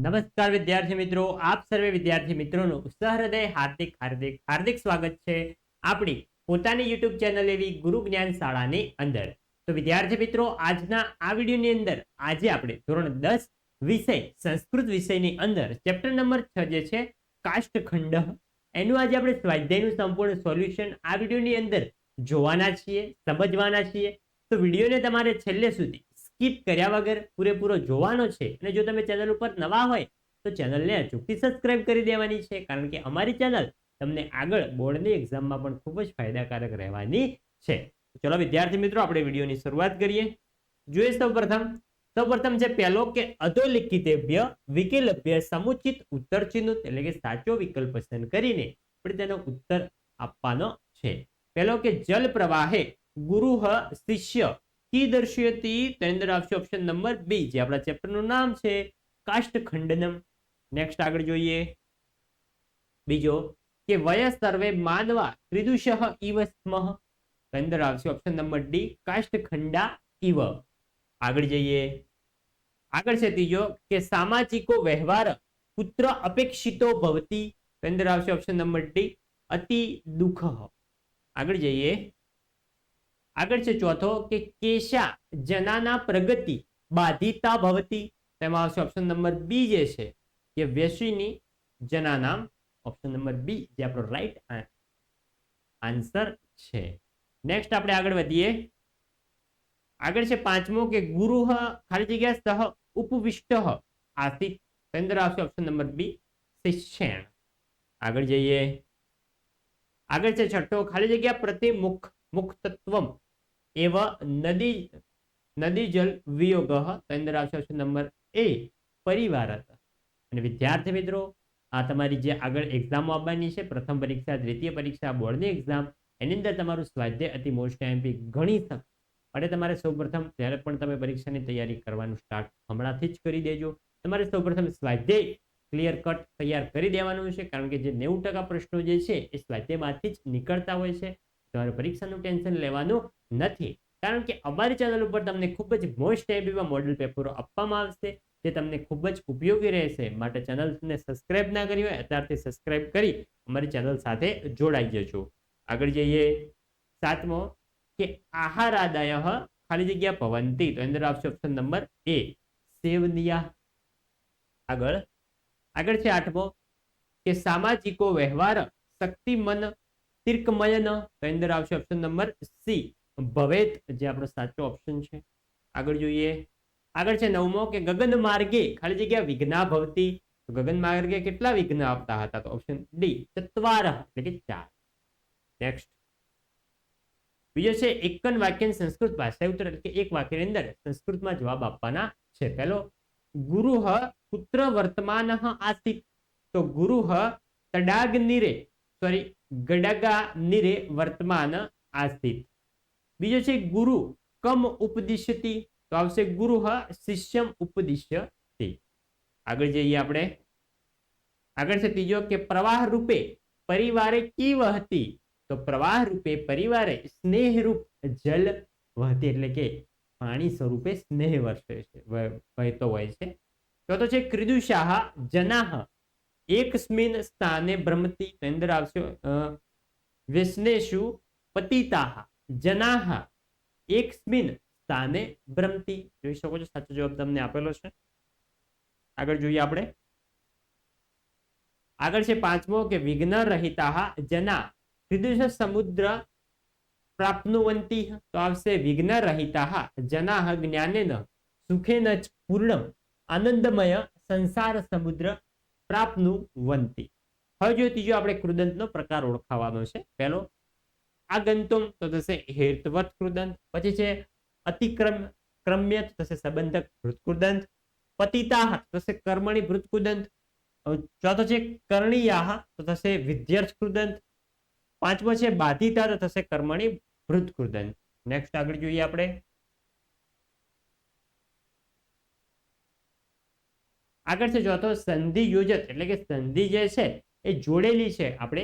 નમસ્કાર વિદ્યાર્થી મિત્રો, આપ સર્વે વિદ્યાર્થી મિત્રોનું સહૃદય હાર્દિક હાર્દિક હાર્દિક સ્વાગત છે આપણી પોતાની YouTube ચેનલ એવી ગુરુ જ્ઞાન શાળાની અંદર. તો વિદ્યાર્થી મિત્રો, આજના આ વિડીયોની અંદર આજે આપણે ધોરણ 10 વિષય સંસ્કૃત વિષયની અંદર ચેપ્ટર નંબર 6 જે છે કાષ્ઠખંડ, એનું આજે આપણે સ્વાધ્યાયનું સંપૂર્ણ સોલ્યુશન આ વિડીયોની અંદર જોવાના છીએ, સમજવાના છીએ. તો વિડીયોને તમારે છેલ્લે સુધી સ્કીપ કર્યા વગર પૂરેપૂરો જોવાનો છે. અને જો તમે ચેનલ ઉપર નવા હોય તો ચેનલને અચૂકથી સબસ્ક્રાઇબ કરી દેવાની છે, કારણ કે અમારી ચેનલ તમને આગળ બોર્ડની એક્ઝામમાં પણ ખૂબ જ ફાયદાકારક રહેવાની છે. ચલો વિદ્યાર્થી મિત્રો, આપણે વિડીયોની શરૂઆત કરીએ. જોઈએ સૌપ્રથમ છે પહેલો કે અધોલિખિતેભ્ય વિકલ્પ્ય સમુચિત ઉત્તર ચિહ્નિત, એટલે કે સાચો વિકલ્પ પસંદ કરીને આપણે તેનો ઉત્તર આપવાનો છે. પહેલો કે જલ પ્રવાહે ગુરુઃ શિષ્ય કી દર્શયતી, તેની અંદર આવશે ઓપ્શન નંબર બી, જે આપણા ચેપ્ટરનું નામ છે કાષ્ઠખંડનમ. નેક્સ્ટ આગળ જોઈએ. બીજો કે વય સર્વે માનવા ત્રિદુષઃ ઇવ સ્મઃ, તેની અંદર આવશે ઓપ્શન નંબર ડી કાષ્ઠખંડા ઇવ. આગળ જઈએ. આગળ છે ત્રીજો કે સામાજિકો વ્યવહાર પુત્ર અપેક્ષિતો ભવતી, તેની અંદર આવશે ઓપ્શન નંબર ડી અતિ દુઃખ. આગળ જઈએ. આગળ છે ચોથો કે કેશા જનાના પ્રગતિ બાધિતા ભવતી, તેમાં આવશે ઓપ્શન નંબર બી જે છે કે વ્યસની જનાનામ, ઓપ્શન નંબર બી જે આપણો રાઈટ આન્સર છે. નેક્સ્ટ આપણે આગળ વધીએ. આગળ છે પાંચમો કે ગુરુઃ ખાલી જગ્યા સહ ઉપવિષ્ટ આસિત, તેની અંદર આવશે ઓપ્શન નંબર બી શિષ્યણ. આગળ જઈએ. આગળ છે છઠ્ઠો ખાલી જગ્યા પ્રતિમુખ મુક્તત્વમ એવ નદી જલ વિયોગ, તેની અંદર આવશે ઓપ્શન નંબર એ પરિવારત. અને વિદ્યાર્થી મિત્રો, આ તમારી જે આગળ એક્ઝામો આવવાની છે, પ્રથમ પરીક્ષા, દ્વિતીય પરીક્ષા, બોર્ડની એક્ઝામ, એની અંદર તમારું સ્વાધ્યાય અતિ મોસ્ટ એમપી ગણી શકે. અને તમારે સૌપ્રથમ જ્યારે પણ તમે પરીક્ષાની તૈયારી કરવાનું સ્ટાર્ટ હમણાંથી જ કરી દેજો. તમારે સૌપ્રથમ સ્વાધ્યાય ક્લિયર કટ તૈયાર કરી દેવાનું છે, કારણ કે જે 90% પ્રશ્નો જે છે એ સ્વાધ્યાયમાંથી જ નીકળતા હોય છે. તમારે પરીક્ષાનું ટેન્શન લેવાનું નથી, કારણ કે અમારી ચેનલ ઉપર તમને ખૂબ જ મોસ્ટ એમપીમાં મોડેલ પેપરો આપવામાં આવશે, જે તમને ખૂબ જ ઉપયોગી રહેશે. માટે ચેનલને સબસ્ક્રાઇબ ના કરી હોય અત્યારથી સબસ્ક્રાઇબ કરી અમારી ચેનલ સાથે જોડાઈ જજો. આગળ જઈએ. સાતમો કે આહારાદય ખાલી જગ્યા ભવંતી, તો અંદર આવશે ઓપ્શન નંબર એ સેવનિયા. આગળ છે આઠમો કે સામાજિકો વ્યવહાર શક્તિ મન તીર્કમયન, તો અંદર આવશે ઓપ્શન નંબર સી ભવેત, જે આપણો સાચો ઓપ્શન છે. આગળ જોઈએ. આગળ છે નવમો કે ગગન માર્ગે ખાલી જગ્યા વિઘ્ના ભવતી, તો ગગન માર્ગે કેટલા વિઘ્ન આવતા હતા, તો ઓપ્શન ડી ચત્વાર, એટલે કે 4. નેક્સ્ટ. બીજો છે એકન વાક્ય સંસ્કૃત ભાષા ઉત્તર, એટલે કે એક વાક્યની અંદર સંસ્કૃતમાં જવાબ આપવાના છે. પહેલો ગુરુઃ પુત્ર વર્તમાન આસિત, તો ગુરુઃ તડાગ નીરે ગડગા નીરે વર્તમાન આસિત. બીજો છે ગુરુ કમ ઉપદિશ્યતિ, તો આવશે ગુરુઃ શિષ્યમ ઉપદિશ્યતિ. આગળ જઈએ આપણે. આગળ છે ત્રીજો કે પ્રવાહ રૂપે પરિવારે કી વહતી, તો પ્રવાહ રૂપે પરિવારે સ્નેહરૂપ જલ વહતી, એટલે કે પાણી સ્વરૂપે સ્નેહ વર્ષે છે, વહેતો હોય છે. ચોથો છે ક્રીદુષાહ જનાહ એકસ્મિન સ્થાને ભ્રમતી, તો અંદર આવશે વ્યસનેષુ પતિતાહ જનાહ એકસ્મિન સ્થાને ભ્રમતી. જોઈ શકો છો સાચો જવાબ તમને આપેલો છે. આગળ જોઈએ આપણે. આગળ છે પાંચમો કે વિઘ્ન રહિતા જના ત્રિદુષ સમુદ્ર પ્રાપ્નુવંતી, તો આવશે વિઘ્ન રહિતા જનાહ જ્ઞાનેન સુખેન ચ પૂર્ણમ આનંદમય સંસાર સમુદ્ર પ્રાપ્નુવંતી. હવે જો ત્રીજો આપણે કૃદંતનો પ્રકાર ઓળખાવાનો છે. પહેલો આગંતુમ, તો થશે હેતવત કૃદંત. પછી છે અતિક્રમ્ય, તો થશે સંબંધક ભૃતકૃદંત. પતિતાહ, તો થશે કર્મણી ભૃતકૃદંત. ચોથો છે કર્ણીયાહ, તો થશે વિધ્યર્થ કૃદંત. પાંચમો છે બાધિતા, તો થશે કર્મણી ભૃતકૃદંત. નેક્સ્ટ આગળ જોઈએ આપણે. આગળ છે ચોથો સંધિ યોજક, એટલે કે સંધિ જે છે એ જોડેલી છે, આપણે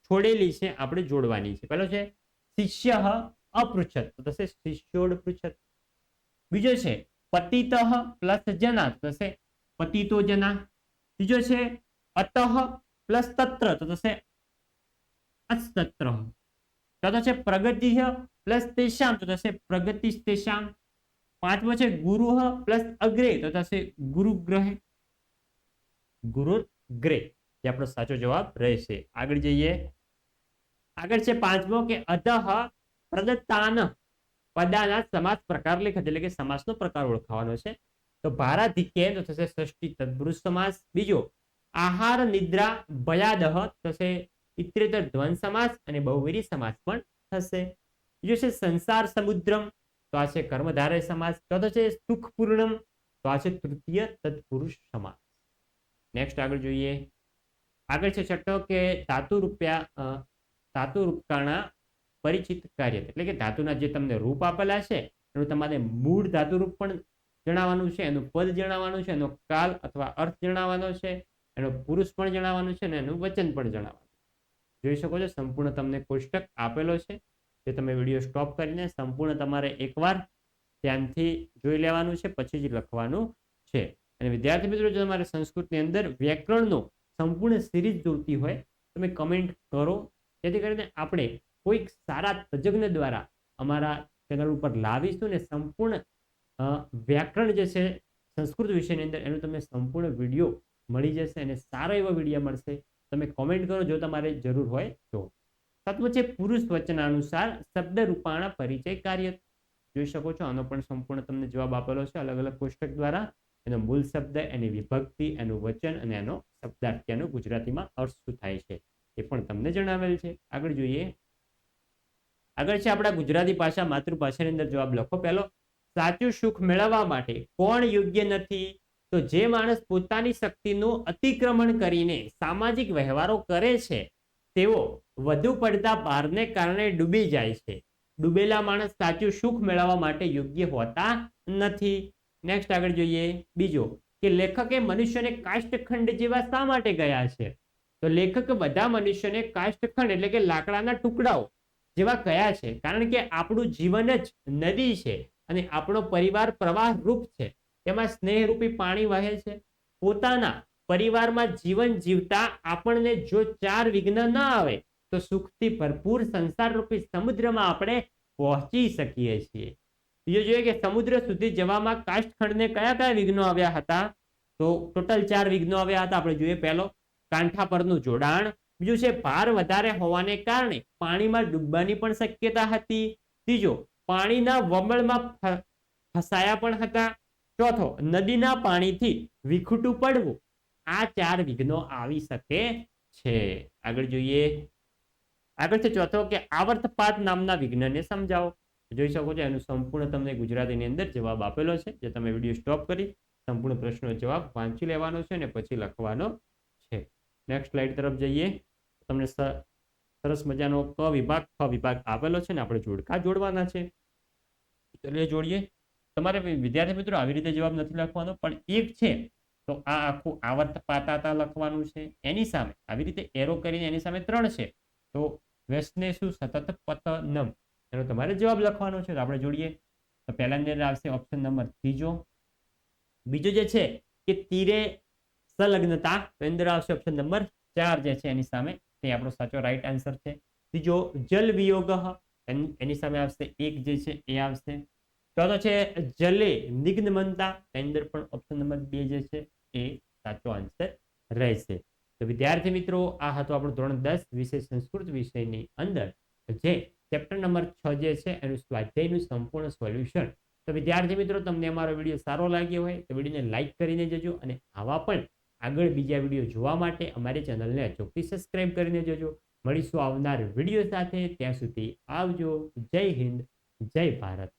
છોડેલી છે, આપણે જોડવાની છે. પેલો છે શિષ્ય અપૃચ્છત, તો થશે શિષ્યોડ પૃચ્છત. બીજો છે પતિતઃ પ્લસ જના તો થશે પતિતો જના. ત્રીજો છે અતઃ પ્લસ તત્ર તો થશે અસ્તત્ર. ચોથો છે પ્રગતિ પ્લસ તેષામ તો થશે પ્રગતિ તેષામ. પાંચમો છે ગુરુ પ્લસ અગ્રે તો થશે ગુરુગ્રહે ગુરુગ્રે. જે આપણો સાચો જવાબ રહેશે. આગળ જઈએ. આગળ છે પાંચમો કે અધઃ પ્રદત્તાન પદાના સમાસ પ્રકાર લેખ એટલે કે સમાસનો પ્રકાર ઓળખાવાનો છે. તો ભારાધિક્ય તો થશે ષષ્ઠી તત્પુરુષ સમાસ. બીજો આહાર નિદ્રા ભયાદહ થશે ઇતરેતર દ્વંદ સમાસ અને બહુવીરી સમાસ પણ થશે. બીજો છે સંસાર સમુદ્રમ તો આ છે કર્મધારય સમાસ. ચોથો છે સુખપૂર્ણમ તો આ છે તૃતીય તત્પુરુષ સમાસ. નેક્સ્ટ આગળ જોઈએ. આગળ છે છઠ્ઠો કે ધાતુ રૂપકાણા પરિચિત કાર્ય એટલે કે ધાતુના જે તમને રૂપ આપેલા છે એનું તમારે મૂળ ધાતુ રૂપ પણ જણાવવાનું છે, એનું પદ જણાવવાનું છે, એનો કાલ અથવા અર્થ જણાવવાનો છે, એનો પુરુષ પણ જણાવવાનું છે અને એનું વચન પણ જણાવવાનું. જોઈ શકો છો સંપૂર્ણ તમને કોષ્ટક આપેલો છે જે તમે વિડીયો સ્ટોપ કરીને સંપૂર્ણ તમારે એકવાર ધ્યાનથી જોઈ લેવાનું છે પછી જ લખવાનું છે. અને વિદ્યાર્થી મિત્રો જો તમારે સંસ્કૃતની અંદર વ્યાકરણનો સંપૂર્ણ સિરીઝ જોઈતી હોય તમે કમેન્ટ કરો જેથી કરીને આપણે કોઈક સારા તજજ્ઞ દ્વારા અમારા ચેનલ ઉપર લાવીશું ને સંપૂર્ણ વ્યાકરણ જે છે સંસ્કૃત વિષયની અંદર એનું તમને સંપૂર્ણ વિડીયો મળી જશે અને સારો એવો વિડીયો મળશે. તમે કોમેન્ટ કરો જો તમારે જરૂર હોય તો. સાતમું છે પુરુષ વચનાનુસાર શબ્દ રૂપાણા પરિચય કાર્ય. જોઈ શકો છો આનો પણ સંપૂર્ણ તમને જવાબ આપેલો છે અલગ અલગ કોષ્ટક દ્વારા. એનો મૂળ શબ્દ, એની વિભક્તિ, એનું વચન અને એનો શબ્દાર્થ એનો ગુજરાતીમાં અર્થ શું થાય છે એ પણ તમને જણાવેલ છે. આગળ જોઈએ. આગળ છે આપણા ગુજરાતી ભાષા માતૃભાષાની અંદર જવાબ લખો. પહેલો સાચું સુખ મેળવવા માટે કોણ યોગ્ય નથી? તો જે માણસ પોતાની શક્તિનું અતિક્રમણ કરીને સામાજિક વ્યવહારો કરે છે તેઓ વધુ પડતા ભારને કારણે ડૂબી જાય છે. ડૂબેલા માણસ સાચું સુખ મેળવવા માટે યોગ્ય હોતા નથી. નેક્સ્ટ આગળ જોઈએ. બીજો કે લેખકે મનુષ્યને કાષ્ઠખંડ જેવા શા માટે ગયા છે? તો લેખક બધા મનુષ્યને કાષ્ઠખંડ એટલે કે લાકડાના ટુકડાઓ જેવા કયા છે કારણ કે આપણું જીવન જ નદી છે અને આપણો પરિવાર પ્રવાહ રૂપ છે. તેમાં સ્નેહરૂપી પાણી વહે છે. પોતાના પરિવારમાં જીવન જીવતા આપણને જો 4 વિઘ્ન ન આવે તો સુખથી ભરપૂર સંસારરૂપી સમુદ્રમાં આપણે પહોંચી શકીએ છીએ. બીજો જોઈએ કે સમુદ્ર સુધી જવામાં કાષ્ઠખંડને કયા કયા વિઘ્નો આવ્યા હતા? તો ટોટલ 4 વિઘ્નો આવ્યા હતા. આપણે જોઈએ પહેલો કાંઠા પરનું જોડાણ. બીજું છે ભાર વધારે હોવાને કારણે પાણીમાં ડૂબવાની પણ શક્યતા હતી. ત્રીજો પાણીના વમળમાં ફસાયા પણ હતા. ચોથો નદીના પાણીથી વિખૂટું પડવું. આ 4 વિઘ્નો આવી શકે છે. આગળ જોઈએ. આગળ છે ચોથો કે આવર્તપાત નામના વિઘ્નને સમજાવો. જોઈ શકો છો એનું સંપૂર્ણ તમને ગુજરાતીની અંદર જવાબ આપેલો છે જે તમે વિડીયો સ્ટોપ કરી સંપૂર્ણ પ્રશ્નનો જવાબ વાંચી લેવાનો છે અને પછી લખવાનો છે. નેક્સ્ટ સ્લાઇડ તરફ જઈએ. તમને સરસ મજાનો ક વિભાગ ખ વિભાગ આપેલો છે ને આપણે જોડકા જોડવાના છે. ચલો જોડીએ. તમારે વિદ્યાર્થી મિત્રો આવી રીતે જવાબ નથી લખવાનો પણ એક છે તો આ આખું આવર્તપાતા લખવાનું છે. એની સામે આવી રીતે એરો કરીને એની સામે 3 છે તો વ્યસનેષુ સતત પતનમ એનો તમારે જવાબ લખવાનો છે. તો આપણે જોડીએ. તો પહેલાની અંદર આવશે ઓપ્શન નંબર ત્રીજો. બીજો જે છે કે તીરે સંલગ્નતા તો અંદર આવશે ઓપ્શન નંબર 4 જે છે એની સામે તે આપણો સાચો રાઈટ આન્સર છે. ત્રીજો જલ વિયોગ એની સામે આવશે 1 જે છે એ આવશે. ચોથો છે જલે નિગ્નમનતા અંદર પણ ઓપ્શન નંબર 2 જે છે એ સાચો આન્સર રહેશે. તો વિદ્યાર્થી મિત્રો આ હતો આપણો ધોરણ 10 વિષય સંસ્કૃત વિષયની અંદર જે ચેપ્ટર નંબર 6 જે છે એનું સ્વાધ્યાયનું સંપૂર્ણ સોલ્યુશન. તો વિદ્યાર્થી મિત્રો તમને અમારો વિડીયો સારો લાગ્યો હોય તો વિડીયોને લાઈક કરીને જજો અને આવા પણ આગળ બીજા વિડીયો જોવા માટે અમારી ચેનલને અચૂકથી સબસ્ક્રાઇબ કરીને જજો. મળીશું આવનાર વિડીયો સાથે. ત્યાં સુધી આવજો. જય હિન્દ, જય ભારત.